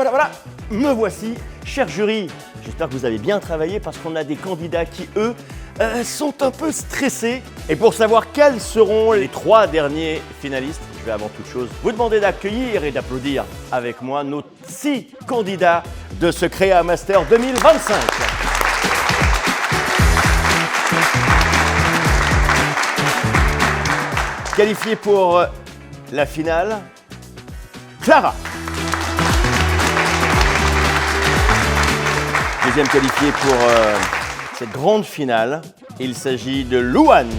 Voilà, me voici, cher jury. J'espère que vous avez bien travaillé parce qu'on a des candidats qui, eux, sont un peu stressés. Et pour savoir quels seront les 3 derniers finalistes, je vais avant toute chose vous demander d'accueillir et d'applaudir avec moi nos 6 candidats de ce Créa Master 2025. Qualifiée pour la finale, Clara. Deuxième qualifié pour cette grande finale, il s'agit de Louane.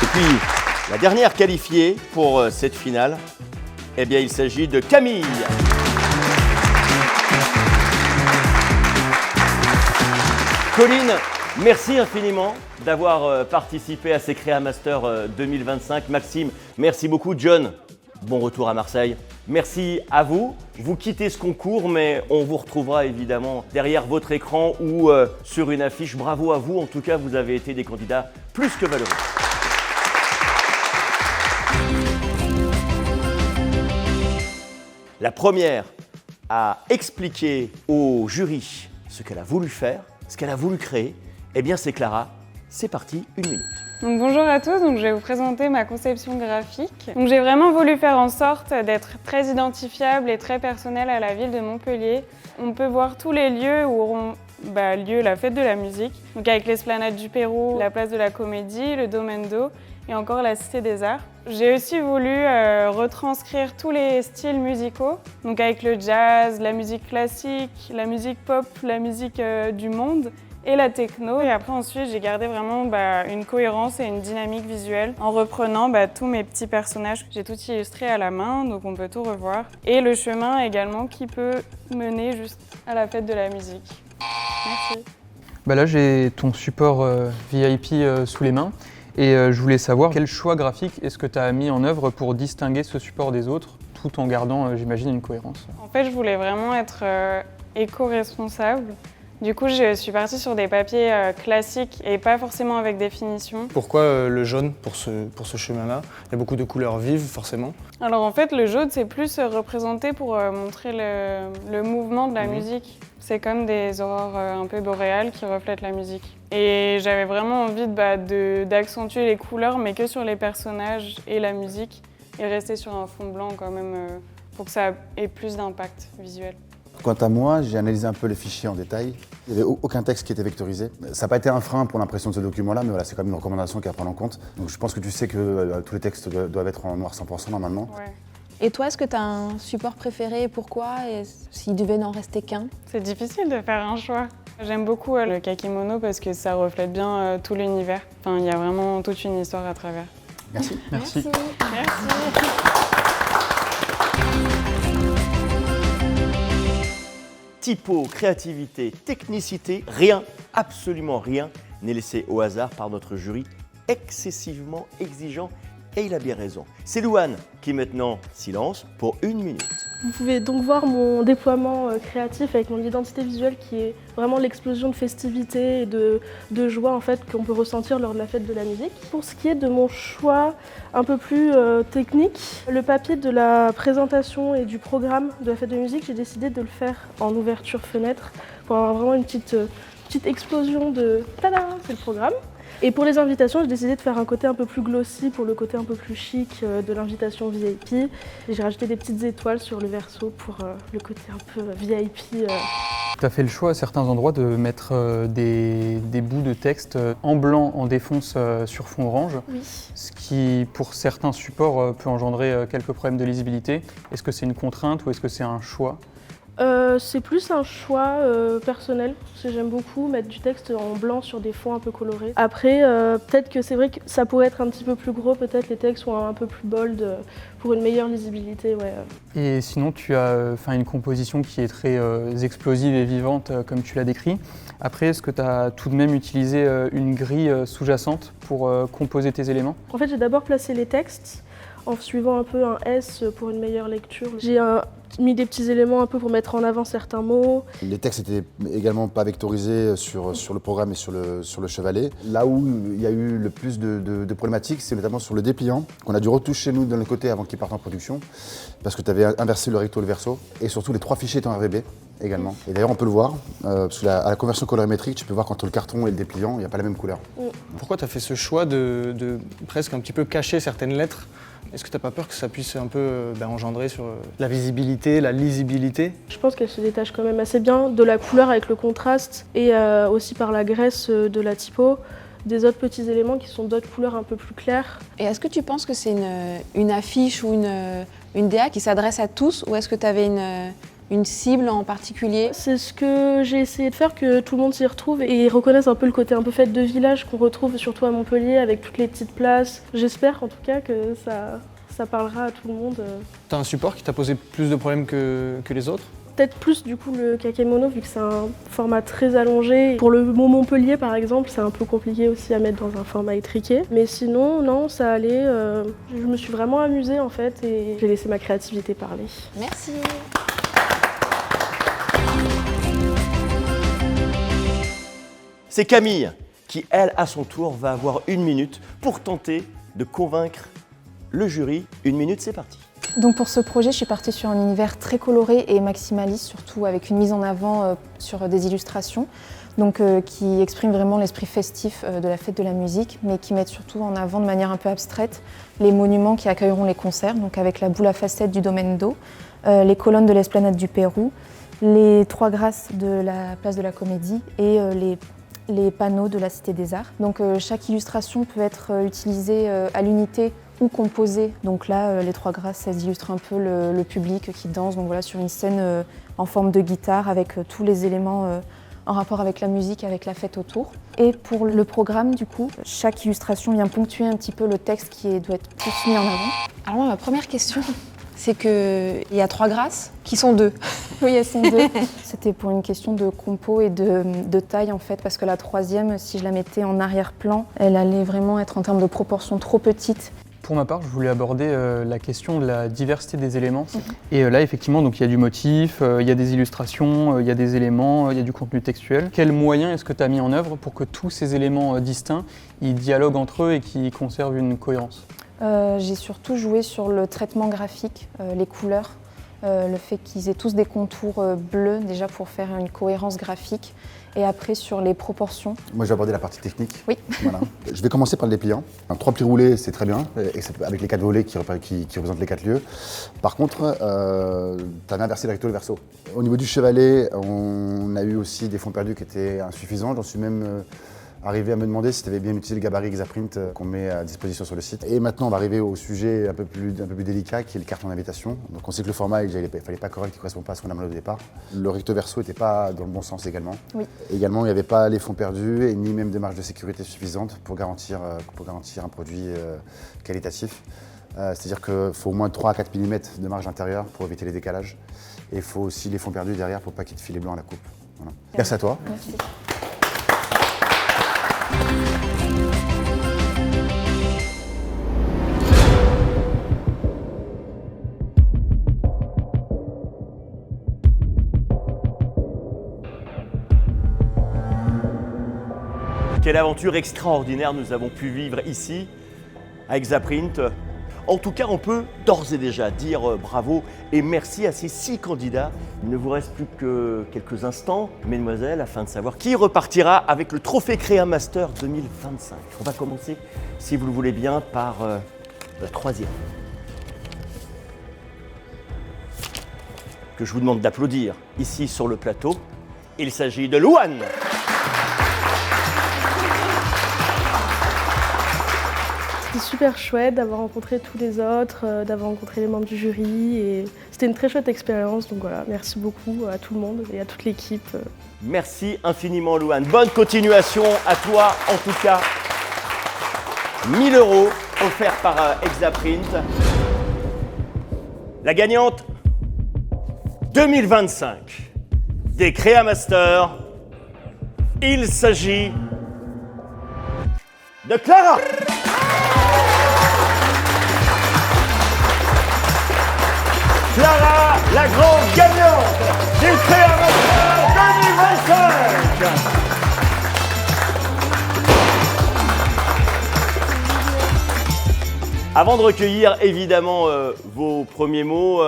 Et puis, la dernière qualifiée pour cette finale, eh bien, il s'agit de Camille. Colline, merci infiniment d'avoir participé à ces Créa Master 2025. Maxime, merci beaucoup. John, bon retour à Marseille. Merci à vous. Vous quittez ce concours, mais on vous retrouvera évidemment derrière votre écran ou sur une affiche. Bravo à vous. En tout cas, vous avez été des candidats plus que valeureux. La première à expliquer au jury ce qu'elle a voulu faire, ce qu'elle a voulu créer, eh bien c'est Clara. C'est parti, 1 minute. Donc bonjour à tous, je vais vous présenter ma conception graphique. J'ai vraiment voulu faire en sorte d'être très identifiable et très personnelle à la ville de Montpellier. On peut voir tous les lieux où auront lieu la fête de la musique, donc avec l'esplanade du Pérou, la place de la Comédie, le Domaine d'eau et encore la Cité des Arts. J'ai aussi voulu retranscrire tous les styles musicaux, donc avec le jazz, la musique classique, la musique pop, la musique du monde et la techno. Et après ensuite j'ai gardé vraiment une cohérence et une dynamique visuelle en reprenant tous mes petits personnages. J'ai tout illustré à la main, donc on peut tout revoir. Et le chemin également qui peut mener juste à la fête de la musique. Merci. Là j'ai ton support VIP sous les mains et je voulais savoir quel choix graphique est-ce que tu as mis en œuvre pour distinguer ce support des autres tout en gardant, j'imagine, une cohérence. En fait, je voulais vraiment être éco-responsable. Du coup, je suis partie sur des papiers classiques et pas forcément avec des finitions. Pourquoi le jaune pour ce chemin-là? Il y a beaucoup de couleurs vives, forcément. Alors en fait, le jaune, c'est plus représenté pour montrer le mouvement de la musique. C'est comme des aurores un peu boréales qui reflètent la musique. Et j'avais vraiment envie d'accentuer les couleurs, mais que sur les personnages et la musique, et rester sur un fond blanc quand même, pour que ça ait plus d'impact visuel. Quant à moi, j'ai analysé un peu les fichiers en détail. Il n'y avait aucun texte qui était vectorisé. Ça n'a pas été un frein pour l'impression de ce document-là, mais voilà, c'est quand même une recommandation qu'il y a à prendre en compte. Donc je pense que tu sais que tous les textes doivent être en noir 100% normalement. Ouais. Et toi, est-ce que tu as un support préféré et pourquoi? Et s'il devait n'en rester qu'un? C'est difficile de faire un choix. J'aime beaucoup le kakimono parce que ça reflète bien tout l'univers. Enfin, il y a vraiment toute une histoire à travers. Merci. Merci. Merci. Typo, créativité, technicité, rien, absolument rien n'est laissé au hasard par notre jury excessivement exigeant et il a bien raison. C'est Louane qui maintenant silence pour 1 minute. Vous pouvez donc voir mon déploiement créatif avec mon identité visuelle qui est vraiment l'explosion de festivité et de joie en fait qu'on peut ressentir lors de la fête de la musique. Pour ce qui est de mon choix un peu plus technique, le papier de la présentation et du programme de la fête de la musique, j'ai décidé de le faire en ouverture fenêtre pour avoir vraiment une petite explosion de tada, c'est le programme. Et pour les invitations, j'ai décidé de faire un côté un peu plus glossy pour le côté un peu plus chic de l'invitation VIP. Et j'ai rajouté des petites étoiles sur le verso pour le côté un peu VIP. Tu as fait le choix à certains endroits de mettre des bouts de texte en blanc, en défonce sur fond orange. Oui. Ce qui, pour certains supports, peut engendrer quelques problèmes de lisibilité. Est-ce que c'est une contrainte ou est-ce que c'est un choix? C'est plus un choix personnel, parce que j'aime beaucoup mettre du texte en blanc sur des fonds un peu colorés. Après, peut-être que c'est vrai que ça pourrait être un petit peu plus gros, peut-être les textes sont un peu plus bold pour une meilleure lisibilité. Ouais. Et sinon, tu as une composition qui est très explosive et vivante, comme tu l'as décrit. Après, est-ce que tu as tout de même utilisé une grille sous-jacente pour composer tes éléments? En fait, j'ai d'abord placé les textes en suivant un peu un S pour une meilleure lecture. J'ai mis des petits éléments un peu pour mettre en avant certains mots. Les textes étaient également pas vectorisés sur le programme et sur le chevalet. Là où il y a eu le plus de problématiques, c'est notamment sur le dépliant, qu'on a dû retoucher nous de notre côté avant qu'il parte en production, parce que tu avais inversé le recto et le verso, et surtout les 3 fichiers étaient en RGB également. Et d'ailleurs on peut le voir, parce qu'à la conversion colorimétrique, tu peux voir qu'entre le carton et le dépliant, il n'y a pas la même couleur. Pourquoi tu as fait ce choix de presque un petit peu cacher certaines lettres? Est-ce que tu n'as pas peur que ça puisse un peu engendrer sur la visibilité, la lisibilité? Je pense qu'elle se détache quand même assez bien de la couleur avec le contraste et aussi par la graisse de la typo, des autres petits éléments qui sont d'autres couleurs un peu plus claires. Et est-ce que tu penses que c'est une affiche ou une DA qui s'adresse à tous, ou est-ce que tu avais une cible en particulier? C'est ce que j'ai essayé de faire, que tout le monde s'y retrouve et reconnaisse un peu le côté un peu fête de village qu'on retrouve surtout à Montpellier avec toutes les petites places. J'espère en tout cas que ça parlera à tout le monde. Tu as un support qui t'a posé plus de problèmes que les autres? Peut-être plus du coup le Kakemono vu que c'est un format très allongé. Pour le mot Montpellier par exemple, c'est un peu compliqué aussi à mettre dans un format étriqué. Mais sinon, non, ça allait. Je me suis vraiment amusée en fait et j'ai laissé ma créativité parler. Merci. C'est Camille qui, elle, à son tour, va avoir 1 minute pour tenter de convaincre le jury. 1 minute, c'est parti. Donc pour ce projet, je suis partie sur un univers très coloré et maximaliste, surtout avec une mise en avant sur des illustrations, donc qui expriment vraiment l'esprit festif de la fête de la musique, mais qui mettent surtout en avant de manière un peu abstraite les monuments qui accueilleront les concerts, donc avec la boule à facettes du domaine d'eau, les colonnes de l'esplanade du Pérou, les 3 grâces de la place de la Comédie et les panneaux de la Cité des Arts. Donc chaque illustration peut être utilisée à l'unité ou composée. Donc là, les 3 grâces, ça illustre un peu le public qui danse, donc voilà, sur une scène en forme de guitare avec tous les éléments en rapport avec la musique, avec la fête autour. Et pour le programme, du coup, chaque illustration vient ponctuer un petit peu le texte qui doit être plus mis en avant. Alors moi, ma première question, c'est qu'il y a 3 grâces qui sont 2. Oui, elles sont 2. C'était pour une question de compo et de taille en fait, parce que la 3e, si je la mettais en arrière-plan, elle allait vraiment être en termes de proportions trop petite. Pour ma part, je voulais aborder la question de la diversité des éléments. Et là, effectivement, donc, il y a du motif, il y a des illustrations, il y a des éléments, il y a du contenu textuel. Quels moyens est-ce que tu as mis en œuvre pour que tous ces éléments distincts, ils dialoguent entre eux et qu'ils conservent une cohérence? J'ai surtout joué sur le traitement graphique, les couleurs, le fait qu'ils aient tous des contours bleus déjà pour faire une cohérence graphique, et après sur les proportions. Moi j'ai abordé la partie technique. Oui. Voilà. Je vais commencer par le dépliant. 3 plis roulés, c'est très bien, avec les 4 volets qui représentent les 4 lieux. Par contre, tu as inversé le recto et le verso. Au niveau du chevalet, on a eu aussi des fonds perdus qui étaient insuffisants. J'en suis même arrivé à me demander si tu avais bien utilisé le gabarit Exaprint qu'on met à disposition sur le site. Et maintenant, on va arriver au sujet un peu plus délicat, qui est le carton d'invitation. Donc on sait que le format, il ne fallait pas correct, il ne correspond pas à ce qu'on a demandé au départ. Le recto verso n'était pas dans le bon sens également. Oui. Également, il n'y avait pas les fonds perdus et ni même de marge de sécurité suffisante pour garantir un produit qualitatif. C'est-à-dire qu'il faut au moins 3 à 4 mm de marge intérieure pour éviter les décalages. Et il faut aussi les fonds perdus derrière pour pas qu'il y ait de filet blanc à la coupe. Voilà. Merci à toi. Merci. Quelle aventure extraordinaire nous avons pu vivre ici, à Exaprint. En tout cas, on peut d'ores et déjà dire bravo et merci à ces 6 candidats. Il ne vous reste plus que quelques instants, mesdemoiselles, afin de savoir qui repartira avec le trophée Créa Master 2025. On va commencer, si vous le voulez bien, par la 3e. Que je vous demande d'applaudir ici sur le plateau. Il s'agit de Louane. C'était super chouette d'avoir rencontré tous les autres, d'avoir rencontré les membres du jury. Et c'était une très chouette expérience. Donc voilà, merci beaucoup à tout le monde et à toute l'équipe. Merci infiniment, Louane. Bonne continuation à toi, en tout cas. 1 000 € offerts par Exaprint. La gagnante 2025 des Créamasters, il s'agit de Clara. Clara, la grande gagnante des Créamasters 2025. Avant de recueillir évidemment vos premiers mots,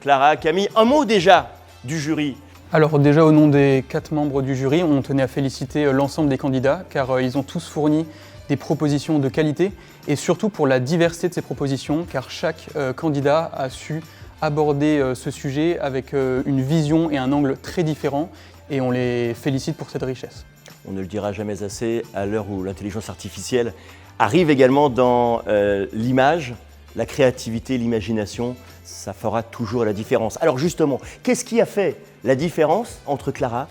Clara, Camille, un mot déjà du jury. Alors déjà au nom des 4 membres du jury, on tenait à féliciter l'ensemble des candidats car ils ont tous fourni des propositions de qualité et surtout pour la diversité de ces propositions car chaque candidat a su aborder ce sujet avec une vision et un angle très différents et on les félicite pour cette richesse. On ne le dira jamais assez à l'heure où l'intelligence artificielle arrive également dans l'image, la créativité, l'imagination, ça fera toujours la différence. Alors justement, qu'est-ce qui a fait la différence entre Clara,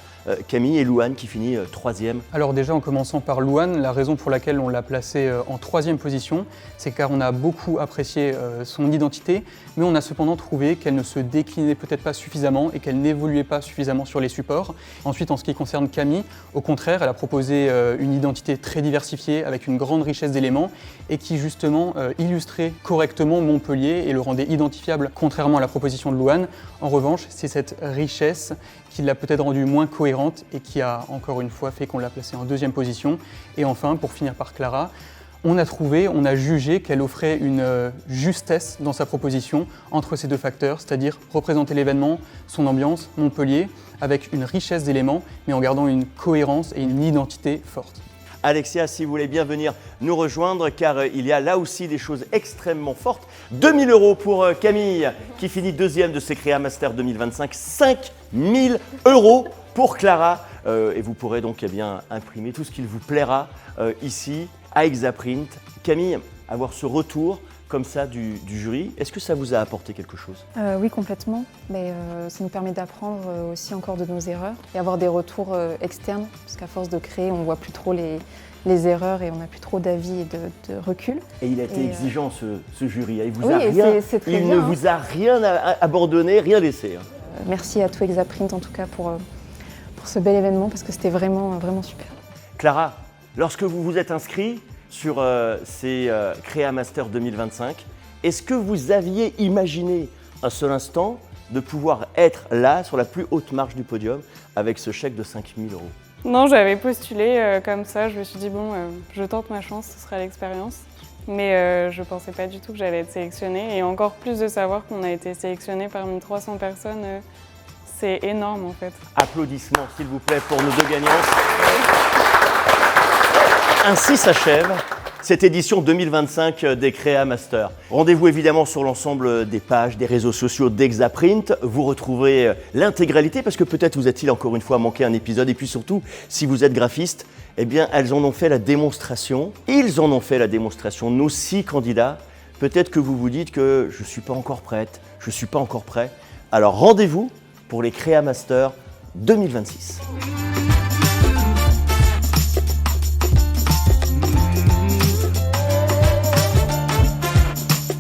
Camille et Louane qui finit 3e? Alors déjà en commençant par Louane, la raison pour laquelle on l'a placée en 3e position, c'est car on a beaucoup apprécié son identité, mais on a cependant trouvé qu'elle ne se déclinait peut-être pas suffisamment et qu'elle n'évoluait pas suffisamment sur les supports. Ensuite en ce qui concerne Camille, au contraire, elle a proposé une identité très diversifiée avec une grande richesse d'éléments et qui justement illustrait correctement Montpellier et le rendait identifiable contrairement à la proposition de Louane. En revanche, c'est cette richesse qui l'a peut-être rendue moins cohérente et qui a encore une fois fait qu'on l'a placée en 2e position. Et enfin, pour finir par Clara, on a jugé qu'elle offrait une justesse dans sa proposition entre ces 2 facteurs, c'est-à-dire représenter l'événement, son ambiance, Montpellier, avec une richesse d'éléments, mais en gardant une cohérence et une identité forte. Alexia, si vous voulez bien venir nous rejoindre, car il y a là aussi des choses extrêmement fortes. 2 000 € pour Camille, qui finit 2e de ses Créamasters 2025. 5 000 € pour Clara. Et vous pourrez donc imprimer tout ce qu'il vous plaira ici, à Exaprint. Camille, avoir ce retour comme ça du jury, est-ce que ça vous a apporté quelque chose? Oui, complètement. Mais ça nous permet d'apprendre aussi encore de nos erreurs et avoir des retours externes, parce qu'à force de créer, on ne voit plus trop les erreurs et on n'a plus trop d'avis et de recul. Et il a été exigeant ce jury, il ne vous a rien abandonné, rien laissé. Merci à tout Exaprint en tout cas pour ce bel événement, parce que c'était vraiment super. Clara, lorsque vous vous êtes inscrit sur ces Créamasters 2025, est-ce que vous aviez imaginé un seul instant de pouvoir être là, sur la plus haute marche du podium, avec ce chèque de 5 000 €? Non, j'avais postulé comme ça, je me suis dit bon, je tente ma chance, ce sera l'expérience. Mais je ne pensais pas du tout que j'allais être sélectionnée, et encore plus de savoir qu'on a été sélectionné parmi 300 personnes, c'est énorme en fait. Applaudissements s'il vous plaît pour nos 2 gagnantes. Ainsi s'achève cette édition 2025 des Créamasters. Rendez-vous évidemment sur l'ensemble des pages, des réseaux sociaux d'Exaprint. Vous retrouverez l'intégralité parce que peut-être vous a-t-il encore une fois manqué un épisode. Et puis surtout, si vous êtes graphiste, eh bien elles en ont fait la démonstration. Ils en ont fait la démonstration, nos 6 candidats. Peut-être que vous vous dites que je ne suis pas encore prête, je ne suis pas encore prêt. Alors rendez-vous pour les Créamasters 2026.